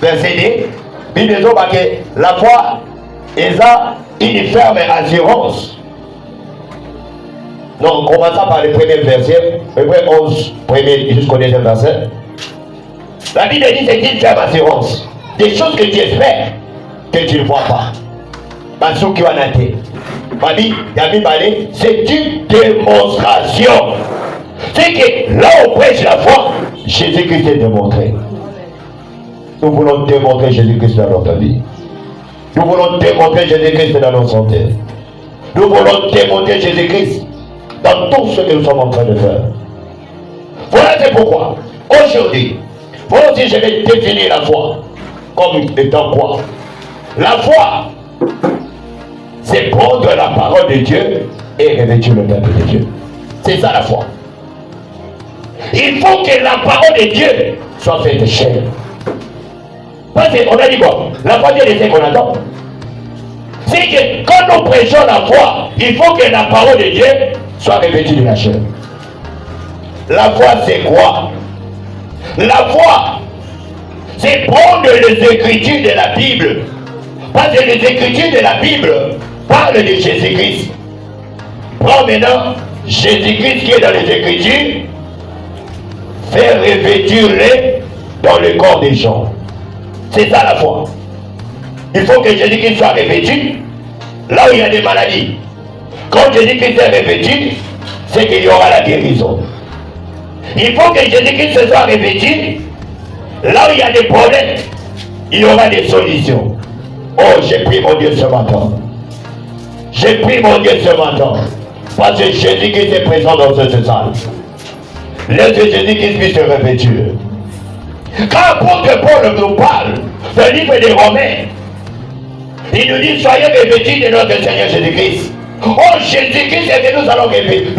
verset 2, Bible que la foi est une ferme assurance. Non, commençons par le premier verset, Hébreux 11, premier jusqu'au deuxième verset. La Bible dit c'est une ferme assurance. Des choses que tu espères, que tu ne vois pas. Parce que c'est une démonstration. C'est que là où on prêche la foi, Jésus-Christ est démontré. Nous voulons démontrer Jésus-Christ dans notre vie. Nous voulons démontrer Jésus-Christ dans notre santé. Nous voulons démontrer Jésus-Christ dans tout ce que nous sommes en train de faire. Voilà c'est pourquoi, aujourd'hui, moi aussi je vais définir la foi comme étant quoi? La foi, c'est prendre la parole de Dieu et revêtir le peuple de Dieu. C'est ça la foi. Il faut que la parole de Dieu soit faite chair. Parce qu'on a dit quoi? La foi, Dieu les qu'on attend. C'est que quand nous prêchons la foi, il faut que la parole de Dieu soit revêtue de la chair. La foi, c'est quoi? La foi, c'est prendre les écritures de la Bible. Parce que les écritures de la Bible parlent de Jésus-Christ. Prends maintenant Jésus-Christ qui est dans les écritures, faire revêtir-les dans le corps des gens. C'est ça la foi. Il faut que Jésus-Christ soit revêtu là où il y a des maladies. Quand Jésus-Christ est revêtu, c'est qu'il y aura la guérison. Il faut que Jésus-Christ soit revêtu là où il y a des problèmes, il y aura des solutions. Oh, j'ai pris mon Dieu ce matin. J'ai pris mon Dieu ce matin. Parce que Jésus-Christ est présent dans cette salle. Laisse que Jésus-Christ puisse se revêtir. Quand l'apôtre Paul nous parle du livre des Romains, il nous dit soyez revêtus de notre Seigneur Jésus-Christ. Oh, Jésus-Christ est que nous allons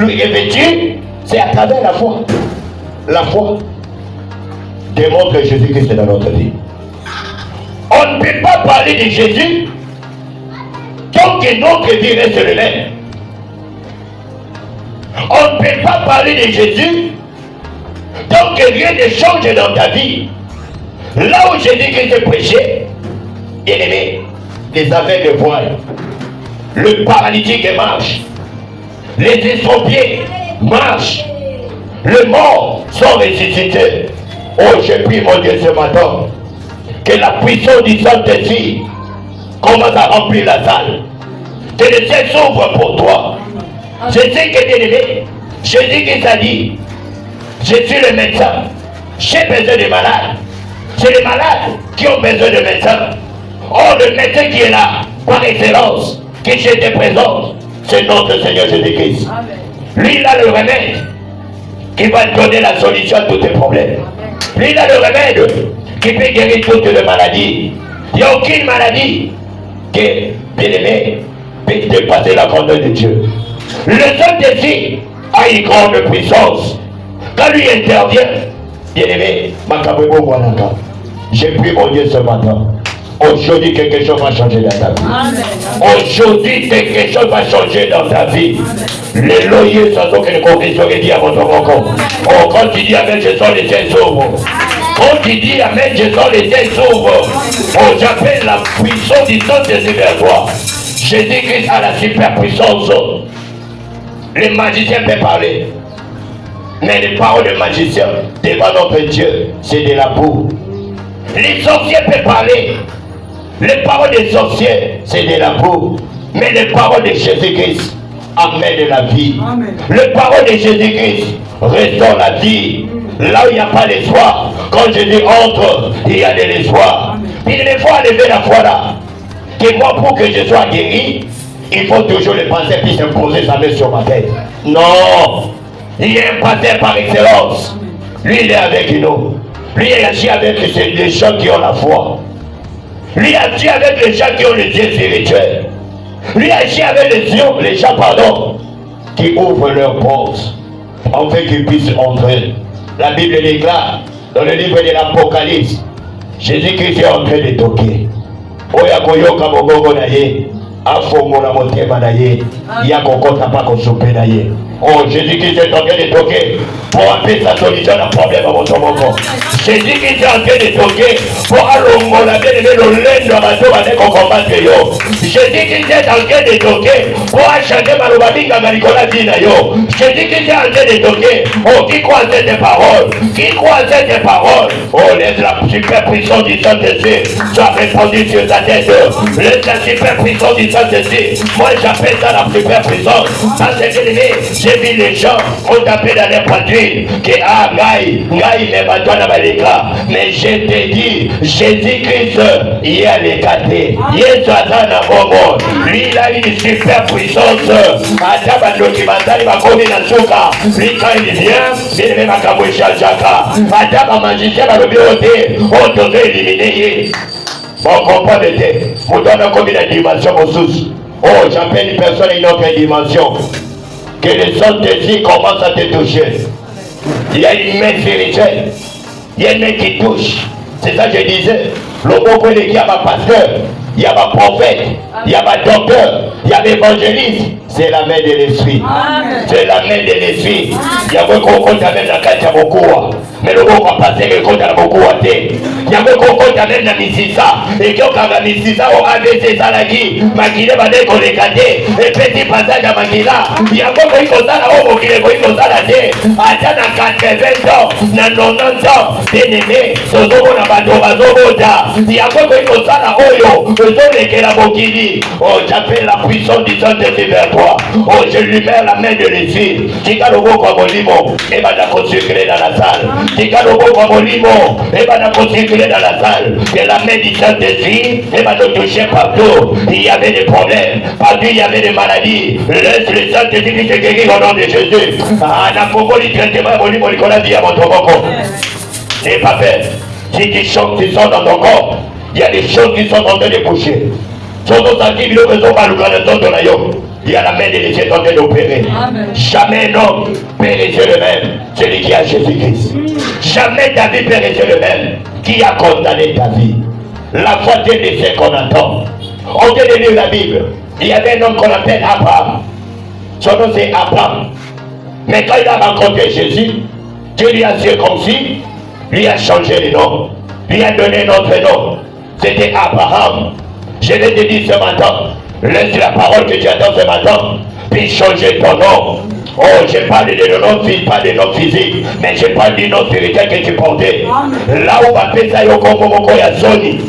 lui revêtir, c'est à travers la foi. La foi démontre que Jésus-Christ est dans notre vie. On ne peut pas parler de Jésus tant que notre vie reste le même. On ne peut pas parler de Jésus tant que rien ne change dans ta vie. Là où Jésus-Christ est prêché, bien aimé, les aveugles voient, le paralytique marche, les estropiés marchent, les morts sont ressuscités. Oh, je prie mon Dieu ce matin que la puissance du Saint-Esprit commence à remplir la salle. Que le ciel s'ouvre pour toi. Je sais que bien aimé, Jésus-Christ a dit, je suis le médecin, j'ai besoin de malades. C'est les malades qui ont besoin de médecins. Oh, le médecin qui est là, par excellence, qui j'étais présent, c'est notre Seigneur Jésus-Christ. Lui, il a le remède qui va donner la solution à tous tes problèmes. Lui, il a le remède qui peut guérir toutes les maladies. Il n'y a aucune maladie qui, bien aimé, peut dépasser la grandeur de Dieu. Le Saint-Esprit a une grande puissance. Quand lui intervient, bien aimé, j'ai pris mon Dieu ce matin. Aujourd'hui, quelque chose va changer dans ta vie. Aujourd'hui, quelque chose va changer dans ta vie. Les loyers sans aucune condition est dit à votre rencontre. Oh, quand tu dis Amen, je sens les ciels s'ouvrent. Quand tu dis Amen, je sens les ciels s'ouvrent. Oh, j'appelle la puissance du Saint-Esprit vers toi. Jésus-Christ a la super puissance. Les magiciens peuvent parler. Mais les paroles de magiciens devant notre Dieu, c'est de la boue. Les sorciers peuvent parler. Les paroles des sorciers, c'est de la boue. Mais les paroles de Jésus-Christ amènent la vie. Amen. Les paroles de Jésus-Christ restaurent la vie. Là où il n'y a pas d'espoir, quand Jésus entre, il y a de l'espoir. Il faut enlever la foi là. Que moi, pour que je sois guéri, il faut toujours le pasteur puisse imposer sa main sur ma tête. Non! Il est un pasteur par excellence. Lui, il est avec nous. Lui, il agit avec les gens qui ont la foi. Lui, il agit avec les gens qui ont les yeux spirituels. Lui, il agit avec les gens, qui ouvrent leurs portes, afin qu'ils puissent entrer. La Bible déclare, dans le livre de l'Apocalypse, Jésus-Christ est en train de toquer. Oya koyoka mogongo na ye, afongo na motema na ye, ya kokota pa kosope na ye. Oh, Jésus-Christ est en train de toquer pour appeler sa solution à un problème à votre moment. Jésus-Christ est en train de toquer pour allonger la bien-aimée le lait de bateau avec un combat de yo. Jésus-Christ est en train de toquer pour acheter ma lobabinga à Nicolas Dina yo. Jésus-Christ est en train de toquer. Oh, qui croit cette parole? Qui croit cette parole? Oh, laisse la super puissance du Saint-Esprit soit répandue sur ta tête. Laisse la super puissance du Saint-Esprit. Moi, j'appelle ça la super puissance. Parce que j'ai vu les gens ont tapé dans les poitrines que ah, Gaï, mais toi n'a pas les gars. Mais je te dis, Jésus-Christ, il a les gâtés. Il est Satan à Bobo. Lui, il a une super puissance. Attends, documentaire, il va commis dans le souka. Lui, quand il vient, il va camoucher à Jaka. Attends, magicien va le bureauter. On devrait éliminer. Bon, comprenez, vous donnez combien de dimensions aux sous. Oh, j'appelle une personne à une autre dimension. Que le Saint-Esprit commence à te toucher. Il y a une main spirituelle. Il y a une main qui touche. C'est ça que je disais. Le mot pour il y a ma pasteur, il y a ma prophète, il y a ma docteur, il y a l'évangéliste. C'est la main de l'esprit. C'est la main de l'esprit. Il y a beaucoup de même la carte à beaucoup. Mais le mot va passer le compte à beaucoup à terre. Il y a beaucoup de même la misisa. Et quand la misisa au ABC Salagi, Makile va être connecté. Et petit passage à Makila. Il y a beaucoup de choses à la haut qui est beaucoup à la terre. Attends à 80 ans, à 90 ans. Bien aimé, ce jour on a pas il y a beaucoup de choses à la haut. Je donne que la bokili. Oh, j'appelle la puissance du Saint-Esprit vers toi. Oh, je lui mets la main de l'esprit. Tika le beau comme Olimo. Et va la consacrer dans la salle. Tika le beau comme Olimo. Et va la consacrer dans la salle. Et la main du Saint-Esprit. Et va le toucher partout. Il y avait des problèmes. Partout il y avait des maladies. Laisse le Saint-Esprit te guérir au nom de Jésus. Ah, n'a pas voulu traitement. Olimo, il a dit à votre moko. C'est pas fait. Si des choses qui sont dans ton corps, il y a des choses qui sont en train de boucher. Il y a la main de l'Église en train d'opérer. Jamais un homme périssait le même, celui qui a Jésus-Christ. Jamais ta vie périssait le même, qui a condamné ta vie. La foi de ce qu'on entend. On vient de lire la Bible. Il y avait un homme qu'on appelle Abraham. Son nom c'est Abraham. Mais quand il a rencontré Jésus, Dieu lui a circoncis, lui a changé le nom, lui a donné notre nom. C'était Abraham. Je vais te dire ce matin, laisse la parole que tu attends ce matin, puis changer ton nom. Oh, je parle de nom physique, pas de nom physique, mais je parle du nom spirituel que tu portais. Là où va faire ça, il y a comme Zoni.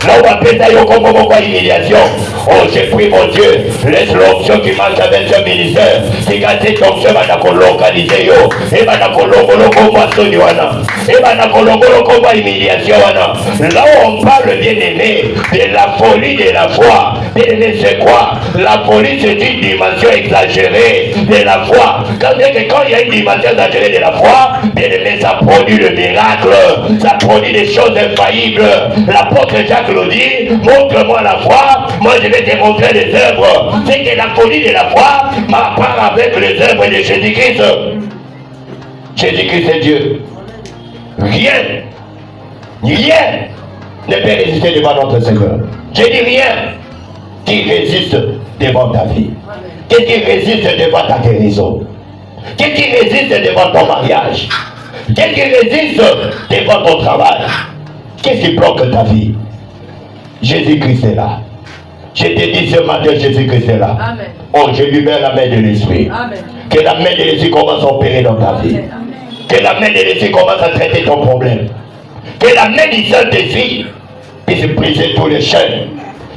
Là où va faire ça, il y a comme humiliation. Oh, j'ai pris mon Dieu, laisse l'option qui marche avec ce ministère. C'est quand cette option va nous localiser. Et va nous localiser. Et va nous localiser humiliation. Là où on parle, bien aimé, de la folie de la foi. Bien aimé, c'est quoi? La folie, c'est une dimension exagérée de la foi. Quand il y a une dimension exagérée de la foi, bien aimé, ça produit le miracle. Ça produit des choses infaillibles. L'apôtre Jacques le dit, montre-moi la foi, moi je vais te montrer les œuvres. C'est que la folie de la foi m'appart avec les œuvres de Jésus-Christ. Jésus-Christ est Dieu. Rien ne peut résister devant notre Seigneur. Je dis rien qui résiste devant ta vie. Qu'est-ce qui résiste devant ta guérison? Qu'est-ce qui résiste devant ton mariage? Qu'est-ce qui résiste devant ton travail? Qu'est-ce qui bloque ta vie? Jésus-Christ est là. Je te dis ce matin, Jésus-Christ est là. Amen. Oh, je lui mets la main de l'Esprit. Que la main de l'Esprit commence à opérer dans ta vie. Amen. Que la main de l'Esprit commence à traiter ton problème. Que la main du Saint-Esprit puisse briser tous les chaînes,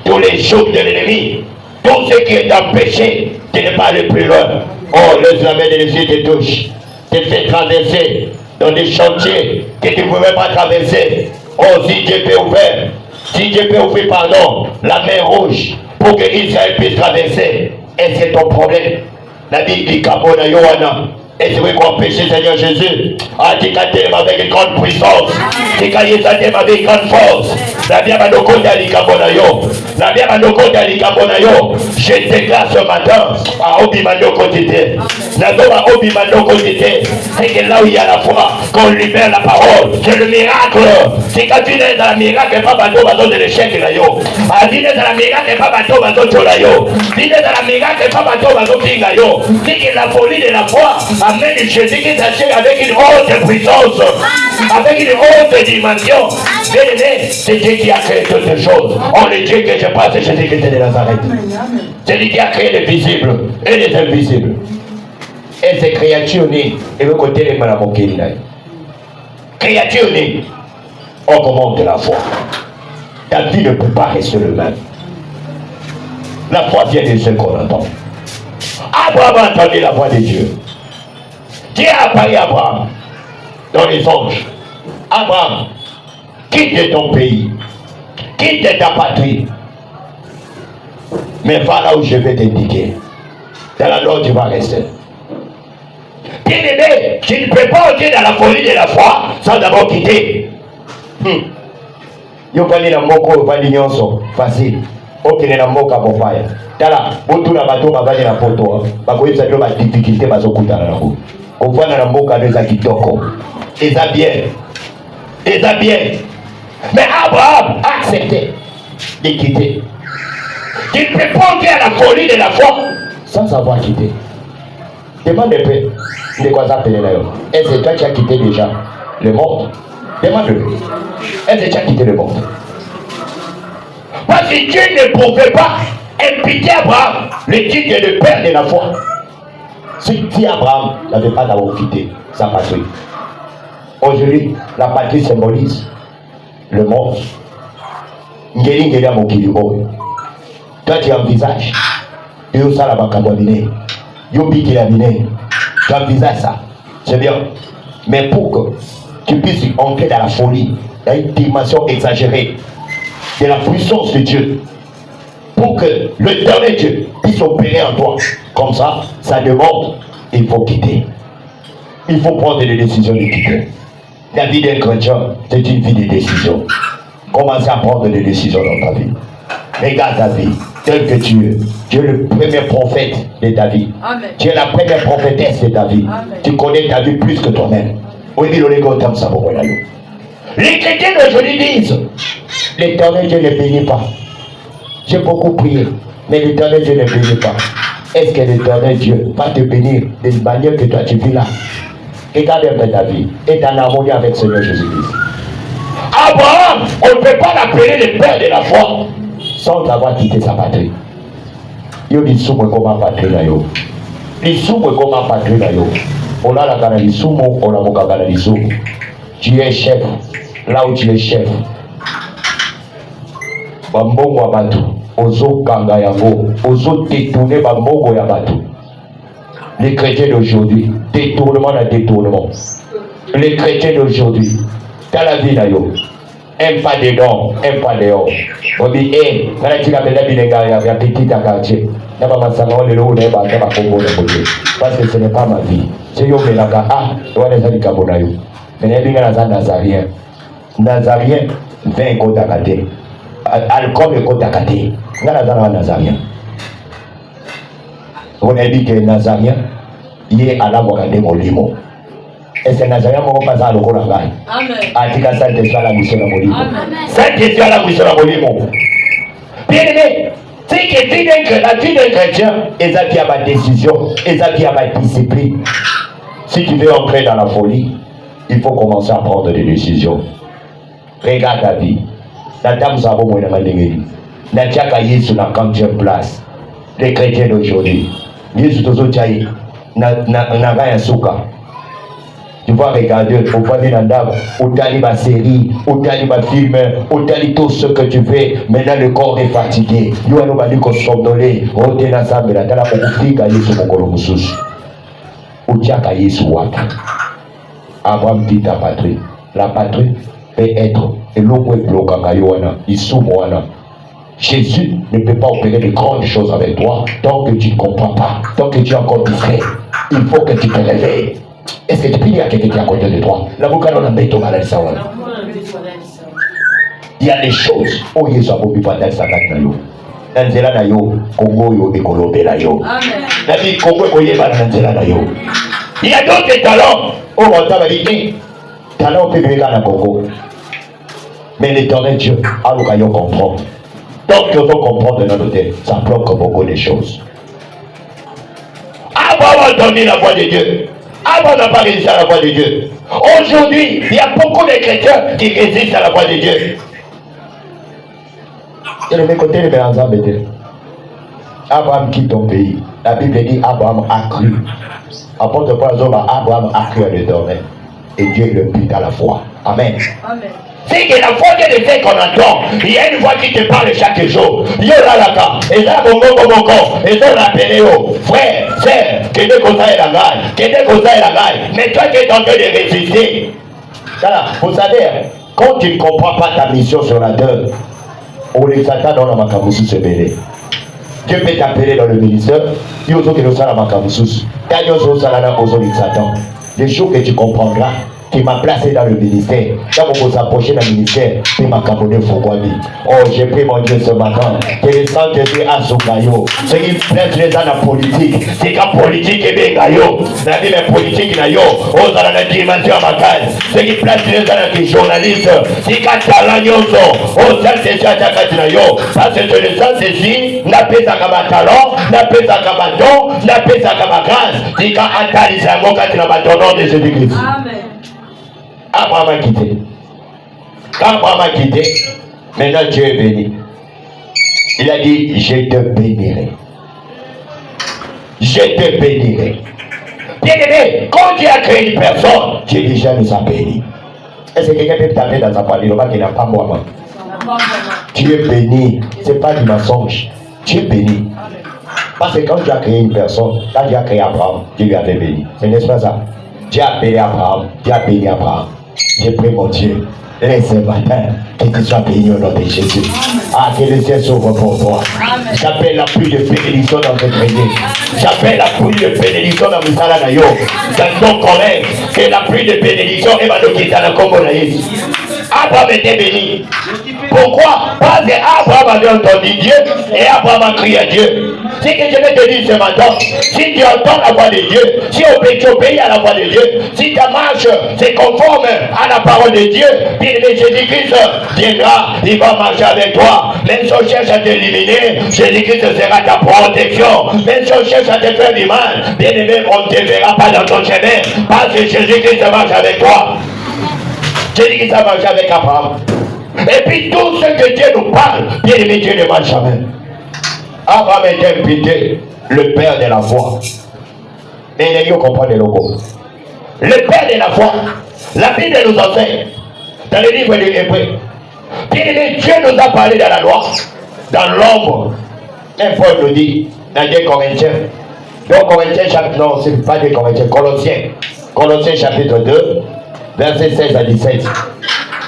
tous les jougs de l'ennemi, tout ce qui est empêché de ne pas aller plus loin. Oh, laisse la main de l'Esprit te touche, te fait traverser dans des chantiers que tu ne pouvais pas traverser. Oh, si Dieu peut ouvrir, pardon, la main rouge pour que Israël puisse traverser. Et c'est ton problème. La Bible dit Kabona Yohana. Et c'est vrai qu'on péché, Seigneur Jésus. Ah, tu t'aimes avec une grande puissance. Tu t'aimes avec une grande force. La bien manokota likabonayo. La bien manokota likabonayo. Je déclare ce matin à Obi Mandoko Tite. N'adoma Obi Mandoko Tite. C'est que là où il y a la foi, qu'on libère la parole. C'est le miracle. C'est quand tu es dans le miracle, pas bateau, bateau de l'échec là yo. Ah, tu es dans le miracle, pas bateau, bateau de la yo. Tu es dans le miracle, pas bateau, bateau de yo. C'est que la folie de la foi amène Jésus qui s'achève avec une haute puissance, avec une haute dimension. Bien-aimé, c'est Dieu qui a créé toutes ces choses. On est Dieu que je passe, c'est Jésus qui était de Nazareth. C'est lui qui a créé les visibles et les invisibles. Et ces créatures nées, et le côté des malabokés, créatures nées, augmente la foi. Ta vie ne peut pas rester le même. La foi vient de ce qu'on entend. Abraham a entendu la voix de Dieu. Dieu a apparu à Abraham dans les anges. Abraham, quitte ton pays, quitte ta patrie, mais va là où je vais t'indiquer. Dans la Lord, tu vas rester. Bien-aimé, tu ne peux pas entrer dans la folie de la foi sans d'abord quitter. Yo pali na moko pali nyonso facile. Okene na moka mofaya. Tala, botu na bato babali na poto. Bakoyisa bilo ba difficulté bazokutana nako. Ofana na moka neza kitoko. Eza bien. Eza bien. Mais Abraham a accepté de quitter. Tu ne peux pas entrer à la folie de la foi sans savoir quitter. Demande un peu de quoi ça appelle là. Est-ce que toi tu as quitté déjà le monde? Demande-le. Est-ce que tu as quitté le monde? Parce que Dieu ne pouvait pas imputer Abraham le titre de père de la foi. Si Abraham n'avait pas d'abord quitté sa patrie. Aujourd'hui, la patrie symbolise le monde. Toi tu envisages Dieu ça la bakandamine. Tu envisages ça. C'est bien. Mais pour que tu puisses entrer dans la folie, dans une dimension exagérée de la puissance de Dieu, pour que le dernier Dieu puisse opérer en toi, comme ça demande, il faut quitter. Il faut prendre des décisions de quitter. La vie d'un chrétien, c'est une vie de décision. Commencez à prendre des décisions dans ta vie. Regarde ta vie, tel que tu es. Tu es le premier prophète de ta vie. Amen. Tu es la première prophétesse de ta vie. Amen. Tu connais ta vie plus que toi-même. Les chrétiens d'aujourd'hui disent, l'Éternel Dieu ne bénit pas. J'ai beaucoup prié, mais l'Éternel Dieu ne bénit pas. Est-ce que l'Éternel Dieu va te bénir d'une manière que toi tu vis là? Regarde un peu ta vie. Et en harmonie avec le Seigneur Jésus-Christ. Abraham, on ne peut pas l'appeler le père de la foi sans avoir quitté sa patrie. Yo dit soumou comme patrie là yo. Dit soumou comme patrie là yo. On a la gana di soumou, on a moka gana di soumou. Tu es chef. Là où tu es chef. Bambongo abatu. Ozo kanga yango. Ozo détourner bambongo yabatu. Les chrétiens d'aujourd'hui, détournement à détournement. Les chrétiens d'aujourd'hui, dans la vie là yo. Aime pas dedans, aime pas dehors. On dit, quand tu as fait il y a petit à quartier. Parce que ce n'est pas ma vie. C'est yo mais là, doit les aller Cabonayo. Mais les gens Nazarien. Nazarien, 20 côtes à côté. Alcool et côte à côté. Nazarien. On a dit que Nazarien, il est à la voie de Molimo. Et c'est Nazarien qui passe à l'eau. Amen. Atika Saint-Esprit à la mission de Molimo. Saint-Esprit à la mission de Molimo. Bien aimé, c'est que la vie d'un chrétien, et ça qui a ma décision, et ça qui a ma discipline. Si tu veux entrer dans la folie, il faut commencer à prendre des décisions. Regarde ta vie. La dame Sabo Mouenamandengeli. La Tchaka Yesu na 40e place. Les chrétiens d'aujourd'hui. Yesu Tozo Tchaï. Naga Yasuka. Tu vas regarder, au premier d'Andam, au taliba série, au taliba film, au taliba tout ce que tu veux. Maintenant le corps est fatigué. Il y a un qui somnolé. On est dans sa mère. Dans la Moufri, Yesu Mokolo Moussous. Au Tchaka Yesu Waka. Abraham dit ta patrie. La patrie peut être. Et l'eau est bloquée. Il soumouana. Jésus ne peut pas opérer de grandes choses avec toi tant que tu ne comprends pas, tant que tu es encore distrait. Il faut que tu te réveilles. Est-ce que tu pries à quelqu'un qui est à côté de toi? La boucle on a mis ton malade ça. Il y a des choses. Oh, il y a des choses. Nanzela na yo Congo yo ekolobe na yo. Amen. Congo koye ba nanzela na yo. Il y a d'autres talents. Oh, on t'a dit talent peut venir dans Congo. Mais l'éternel Dieu a l'occasion de comprendre. Donc, il faut comprendre dans notre tête, ça bloque beaucoup de choses. Abraham a entendu la voix de Dieu. Abraham n'a pas résisté à la voix de Dieu. Aujourd'hui, il y a beaucoup de chrétiens qui résistent à la voix de Dieu. Et le côté de ensemble, Abraham quitte ton pays. La Bible dit Abraham a cru. Apôtre Paul dit Abraham a cru à l'éternel. Et Dieu le prit à la foi. Amen. Amen. C'est que la foi de ce qu'on entend, il y a une voix qui te parle chaque jour. Yo là là, et là et là rappelez frère, sœur, que Dieu conseille la gagne, que Dieu conseille la gagne. Mais toi qui es en train de résister, voilà, vous savez, quand tu ne comprends pas ta mission sur la terre, on les attend dans la macamoussus se mêler. Dieu peut t'appeler dans le ministère, il y a aussi que nous sommes la macamoussus. Quand nous sommes là, nous sommes Satan. Les choses que tu comprendras, qui m'a placé dans le ministère. Quand on vous approcher dans le ministère, tu m'as capoté Fouquani. Oh, j'ai pris mon Dieu ce matin. Que le sang de Dieu a son gaillot. Ce qui plaît les gens dans la politique, c'est qu'en politique, il y a des gaillots. La vie de politique, il y a oh, dans la dimension à ma case. Ce qui plaît les gens dans les journalistes, c'est qu'à Talagnoso, oh, ça c'est ça, parce que le sang c'est si, n'a pas ça comme un talent, n'a pas ça comme un don, n'a pas ça comme un grâce. C'est qu'à Antalisamo, quand il a battu au nom de Jésus-Christ. Amen. Abraham a quitté. Quand Abraham a quitté, maintenant Dieu est béni. Il a dit, je te bénirai. Je te bénirai. Bien aimé, quand Dieu a créé une personne, Dieu déjà nous a bénis. Est-ce que quelqu'un peut t'amener dans sa parole? Il n'a pas moi. Tu es béni. Ce n'est pas du mensonge. Tu es béni. Parce que quand Dieu a créé une personne, quand Dieu a créé Abraham, Dieu lui avait béni. Ce n'est pas ça. Dieu a béni Abraham. Dieu a béni Abraham. J'ai pris mon Dieu. Laisse ce matin que tu sois béni au nom de Jésus. Ah, que le ciel s'ouvre pour toi. J'appelle la pluie de bénédiction dans cette réunion. J'appelle la pluie de bénédiction dans le Salanayo. Dans ton collègue, que la pluie de bénédiction est dans le Congo. Abraham était béni. Pourquoi? Parce qu'Abraham avait entendu Dieu et Abraham a crié à Dieu. C'est que je vais te dire ce matin, si tu entends la voix de Dieu, si tu obéis à la voix de Dieu, si ta marche c'est conforme à la parole de Dieu, bien aimé Jésus-Christ viendra, il va marcher avec toi. Même si on cherche à t'éliminer, Jésus-Christ sera ta protection. Même si on cherche à te faire du mal, bien aimé, on ne te verra pas dans ton chemin, parce que Jésus-Christ marche avec toi. Jésus-Christ marche avec Abraham. Et puis tout ce que Dieu nous parle, bien aimé, Dieu ne marche jamais. Abraham était invité, le père de la foi. Et il y a comprendre le logo. Le père de la foi. La Bible nous enseigne dans le livre de l'Hébreu. Bien aimé, Dieu nous a parlé dans la loi, dans l'ombre. Un Paul nous dit dans 2 Corinthiens. Donc Corinthiens chapitre, non, c'est pas 2 Corinthiens, Colossiens chapitre 2, versets 16 à 17.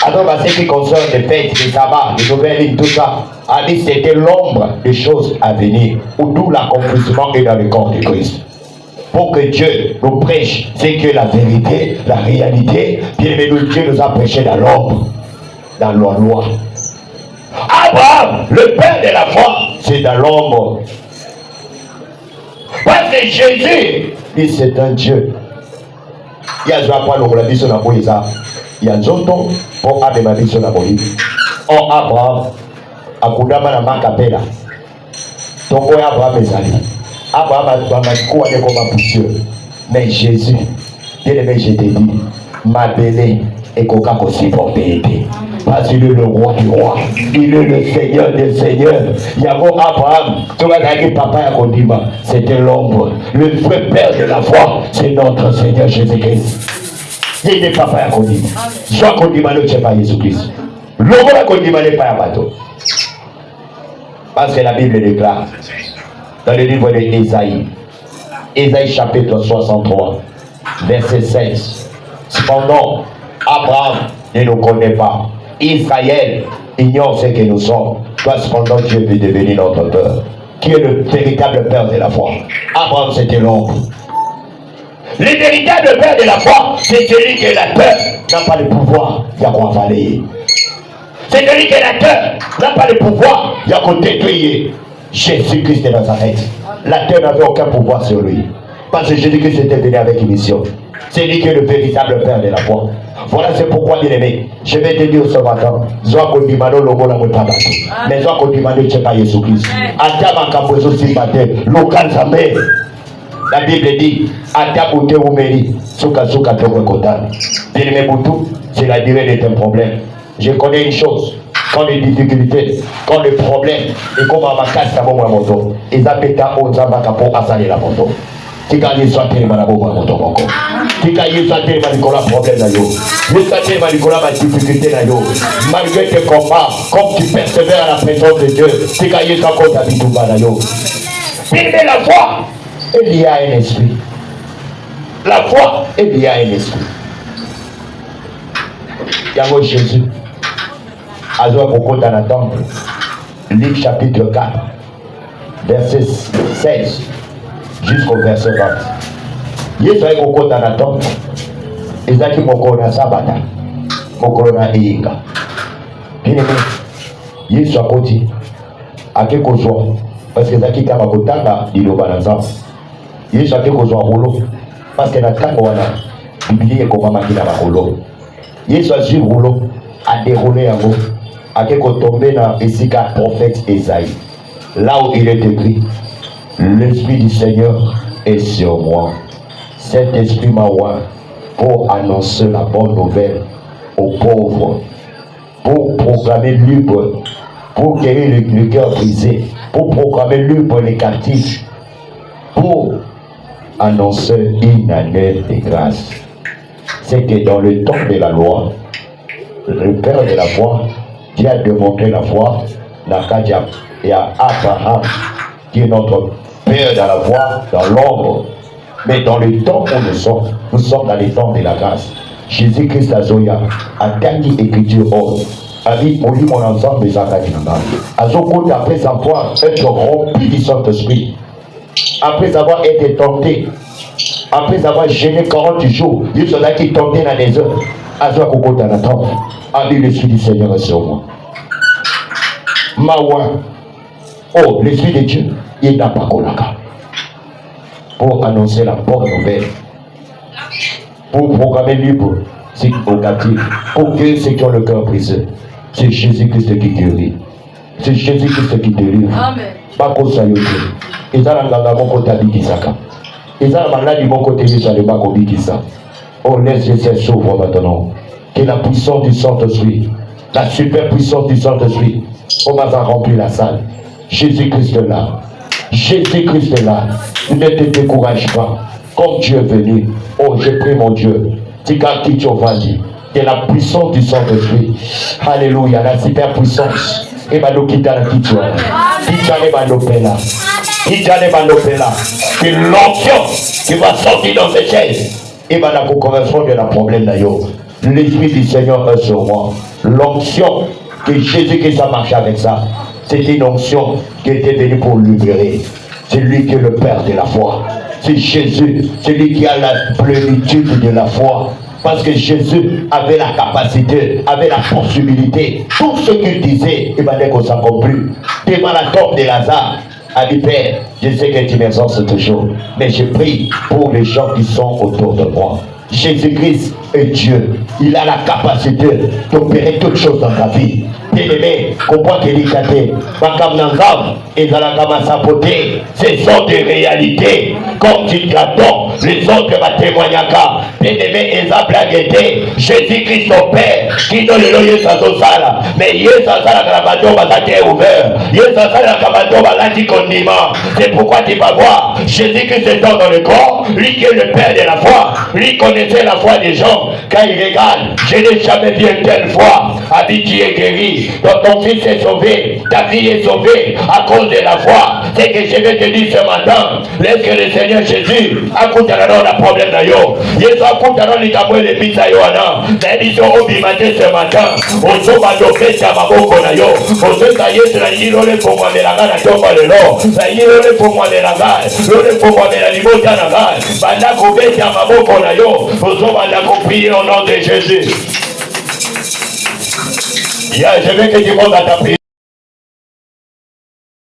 Alors, ce qui concerne les fêtes, les sabbats, les nouvelles, tout ça, a dit que c'était l'ombre des choses à venir, où tout l'accomplissement est dans le corps de Christ. Pour que Dieu nous prêche, c'est que la vérité, la réalité, bien aimé, Dieu nous a prêché dans l'ombre, dans la loi. Abraham, le père de la foi, c'est dans l'ombre. Parce que Jésus, lui, c'est un Dieu. Il y a pas le vie sur la Moïse. Il y a Zoto pour Ademabi sur la Moïse. Oh, Abraham, Akudama na Makapela. Donc, Abraham est allé. Abraham a dit quoi comme poussière. Mais Jésus, bien aimé, je t'ai dit, ma belle et Coca aussi pour t'aider. Parce qu'il est le roi du roi. Il est le Seigneur des seigneurs. Il y a mon Abraham. Tu vois, papa a condima. C'était l'ombre. Le vrai père de la foi, c'est notre Seigneur Jésus-Christ. Il n'est pas à condima. Soit condima ne tient pas Jésus-Christ. L'ombre a condima n'est pas à bateau. Parce que la Bible déclare dans le livre d'Ésaïe, Ésaïe chapitre 63, verset 16. Cependant, Abraham ne nous connaît pas. Israël ignore ce que nous sommes. Toi, cependant, Dieu veut devenir notre père, qui est le véritable père de la foi. Abraham, c'était l'ombre. Le véritable père de la foi, c'est celui qui est la peur, n'a pas le pouvoir d'y avaler. C'est lui qui est l'acteur. N'a pas le pouvoir. Il y a côté détruire Jésus-Christ de Nazareth. L'acteur n'avait aucun pouvoir sur lui. Parce que Jésus-Christ était venu avec une mission. C'est lui qui est le véritable Père de la foi. Voilà, c'est pourquoi, bien aimé, je vais te dire ce matin, Zoa Kodimano Logo la Moutabato. Mais Zoa Kodimano Tchepa Jésus-Christ. Atama Kapozo Simbate, Lokan Zambé. La Bible dit, Ataboute Oumeri, Souka Souka Tokotan. Bien aimé Boutou, c'est la durée de tes problèmes. Je connais une chose, quand les difficultés, quand les problèmes, et comme à ma casse, ça va moi moto, ils appellent ta haute Zambaka pour assaler la moto. Tika Yesu atelema na bobo moto moko. Tika Yesu atelema nikola problème na yo. Yesu atelema nikola ma difficulté na yo. Malgré tes combats, comme tu persévères à la présence de Dieu, Tika Yesu akota bitumba na yo. Bien la foi est liée à un esprit. La foi est liée à un esprit. Yango Jésus. Azoa kokota na temple. Luc chapitre 4, verset 16. Jusqu'au verset 20. Yesu ayi kokota na temple. Ezaki mokolo na sabata. Mokolo na inga. Bien-aimé, Yesu akoti. Ake kozwa. Parce que ezaki kaka kotanga liloba na Nzambe. Yesu ake kozwa rouleau. Parce que na ntango wana Biblia ekomamaki na bakolo. Yesu azwi rouleau. A déroulé yango. Ake kotombe na esika prophète Esaïe. Là où il est écrit, l'Esprit du Seigneur est sur moi. Cet esprit m'a oint pour annoncer la bonne nouvelle aux pauvres, pour proclamer libre, pour guérir le cœur brisé, pour proclamer libre les captifs, pour annoncer une année de grâce. C'est que dans le temps de la loi, le Père de la foi, Dieu a démontré la foi dans Kadiab et à Abraham, qui est notre Père dans la foi, dans l'ombre. Mais dans le temps où nous sommes dans les temps de la grâce. Jésus-Christ a Zoya, a gagné l'écriture or. A dit, on lit mon ensemble des Akakinanga. A Zoko, après avoir être rempli du Saint-Esprit, après avoir été tenté, après avoir gêné 40 jours, il y a qui est tenté dans les heures. A Zoko, dans la temple, a dit, l'Esprit du Seigneur est sur moi. Mawa. Oh, l'Esprit de Dieu, il n'a pas colaka. Pour annoncer la bonne nouvelle. Pour programmer libre, c'est négatif. Pour guérir ceux qui ont le cœur brisé. C'est Jésus-Christ qui guérit. C'est Jésus-Christ qui délivre. Amen. Bako sayote. Ezala nganga moko tabikisaka. Ezala maladi moko tebisa le bako bikisa. Oh, laisse Jésus s'ouvre maintenant. Que la puissance du Saint-Esprit, la super puissance du Saint-Esprit, on va remplir la salle. Jésus-Christ est là. Jésus-Christ est là. Ne te décourage pas. Comme Dieu est venu. Oh, je prie mon Dieu. Tika Kichovandi. De la puissance du Saint-Esprit. Alléluia. La super puissance. Et Mano Kita la Kichwa. Kitale Mano Pela. Kitale Mano Pela. Que l'onction qui va sortir dans cette chaise. Et Mano correspond à la problème d'ailleurs. L'Esprit du Seigneur est sur moi. L'onction que Jésus-Christ a marché avec ça. C'est une onction qui était venue pour libérer. C'est lui qui est le Père de la foi. C'est Jésus, c'est lui qui a la plénitude de la foi. Parce que Jésus avait la capacité, avait la possibilité. Tout ce qu'il disait, il m'a dit qu'on s'accomplit. Devant la tombe de Lazare, a dit Père, je sais que tu m'exauces toujours, mais je prie pour les gens qui sont autour de moi. Jésus-Christ est Dieu. Il a la capacité d'opérer toutes choses dans ta vie. Bien-aimé, comprends qu'il est caté. Et dans la gamme sapoté, ce sont des réalités. Comme tu t'attends, les autres vont témoigner. Bien-aimé, ils ont blagué. Jésus-Christ, son Père, qui donne le loyer sans sala. Mais il est sans sala, la bateau va être ouvert. Il est sans sala, la bateau va être condiment. C'est pourquoi tu vas voir Jésus-Christ est dans le corps. Lui qui est le Père de la foi. Lui connaissait la foi des gens. Quand il regarde, je n'ai jamais vu une telle foi. Habitué est guéri. Donc ton fils est sauvé, ta fille est sauvée à cause de la foi. C'est que je vais te dire ce matin, laisse que le Seigneur Jésus écoute la problème d'ailleurs. Jésus écoute les taboues et les pistes à Yohana. Mais ils sont obligés ce matin. On s'en va d'offrir à ma boko d'ailleurs. On se taille sur la yirole pour moi de la gare à tomber le long. La yirole pour moi de la gare. L'ole pour moi de la limite à la gare. Banda couverte à ma boko d'ailleurs. On s'en va la prier au nom de Jésus. Je veux que tu montes à ta prière.